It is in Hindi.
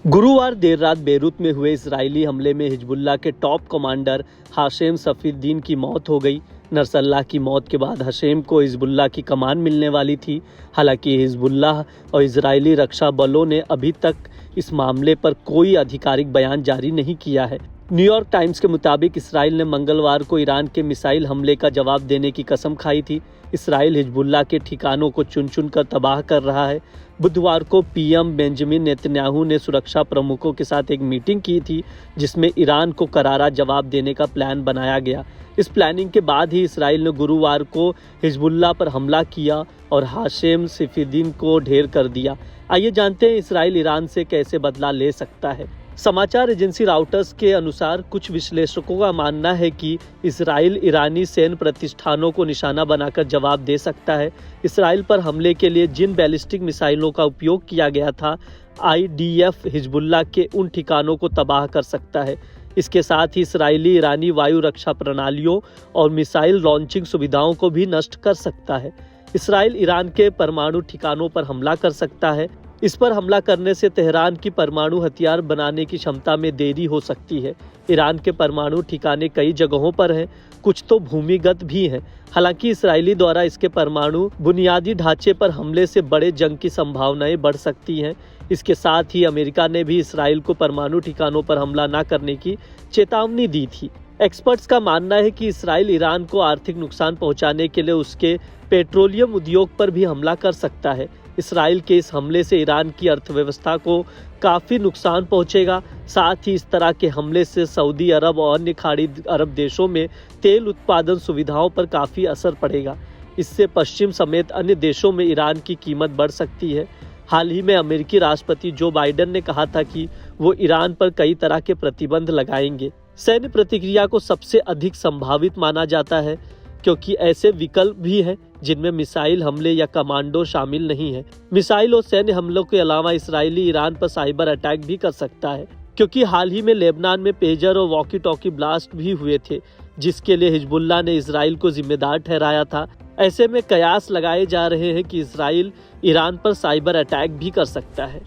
गुरुवार देर रात बेरूत में हुए इजरायली हमले में हिजबुल्लाह के टॉप कमांडर हाशेम सफीउद्दीन की मौत हो गई। नसरल्लाह की मौत के बाद हाशेम को हिजबुल्लाह की कमान मिलने वाली थी। हालांकि हिजबुल्लाह और इजरायली रक्षा बलों ने अभी तक इस मामले पर कोई आधिकारिक बयान जारी नहीं किया है। न्यूयॉर्क टाइम्स के मुताबिक इसराइल ने मंगलवार को ईरान के मिसाइल हमले का जवाब देने की कसम खाई थी। इसराइल हिजबुल्लाह के ठिकानों को चुन चुन कर तबाह कर रहा है। बुधवार को पीएम बेंजामिन नेतन्याहू ने सुरक्षा प्रमुखों के साथ एक मीटिंग की थी, जिसमें ईरान को करारा जवाब देने का प्लान बनाया गया। इस प्लानिंग के बाद ही इसराइल ने गुरुवार को हिजबुल्लाह पर हमला किया और हाशेम सफीउद्दीन को ढेर कर दिया। आइए जानते हैं इसराइल ईरान से कैसे बदला ले सकता है। समाचार एजेंसी राउटर्स के अनुसार कुछ विश्लेषकों का मानना है कि इसराइल ईरानी सैन्य प्रतिष्ठानों को निशाना बनाकर जवाब दे सकता है। इसराइल पर हमले के लिए जिन बैलिस्टिक मिसाइलों का उपयोग किया गया था, आईडीएफ हिजबुल्लाह के उन ठिकानों को तबाह कर सकता है। इसके साथ ही इसराइली ईरानी वायु रक्षा प्रणालियों और मिसाइल लॉन्चिंग सुविधाओं को भी नष्ट कर सकता है। इसराइल ईरान के परमाणु ठिकानों पर हमला कर सकता है। इस पर हमला करने से तेहरान की परमाणु हथियार बनाने की क्षमता में देरी हो सकती है। ईरान के परमाणु ठिकाने कई जगहों पर हैं, कुछ तो भूमिगत भी हैं। हालांकि इसराइली द्वारा इसके परमाणु बुनियादी ढांचे पर हमले से बड़े जंग की संभावनाएं बढ़ सकती हैं। इसके साथ ही अमेरिका ने भी इसराइल को परमाणु ठिकानों पर हमला न करने की चेतावनी दी थी। एक्सपर्ट्स का मानना है कि इसराइल ईरान को आर्थिक नुकसान पहुंचाने के लिए उसके पेट्रोलियम उद्योग पर भी हमला कर सकता है। इसराइल के इस हमले से ईरान की अर्थव्यवस्था को काफ़ी नुकसान पहुंचेगा। साथ ही इस तरह के हमले से सऊदी अरब और अन्य खाड़ी अरब देशों में तेल उत्पादन सुविधाओं पर काफ़ी असर पड़ेगा। इससे पश्चिम समेत अन्य देशों में ईरान की कीमत बढ़ सकती है। हाल ही में अमेरिकी राष्ट्रपति जो बाइडेन ने कहा था कि वो ईरान पर कई तरह के प्रतिबंध लगाएंगे। सैन्य प्रतिक्रिया को सबसे अधिक संभावित माना जाता है, क्योंकि ऐसे विकल्प भी हैं जिनमें मिसाइल हमले या कमांडो शामिल नहीं है। मिसाइल और सैन्य हमलों के अलावा इसराइली ईरान पर साइबर अटैक भी कर सकता है, क्योंकि हाल ही में लेबनान में पेजर और वॉकी टॉकी ब्लास्ट भी हुए थे, जिसके लिए हिजबुल्लाह ने इसराइल को जिम्मेदार ठहराया था। ऐसे में कयास लगाए जा रहे हैं कि इसराइल ईरान पर साइबर अटैक भी कर सकता है।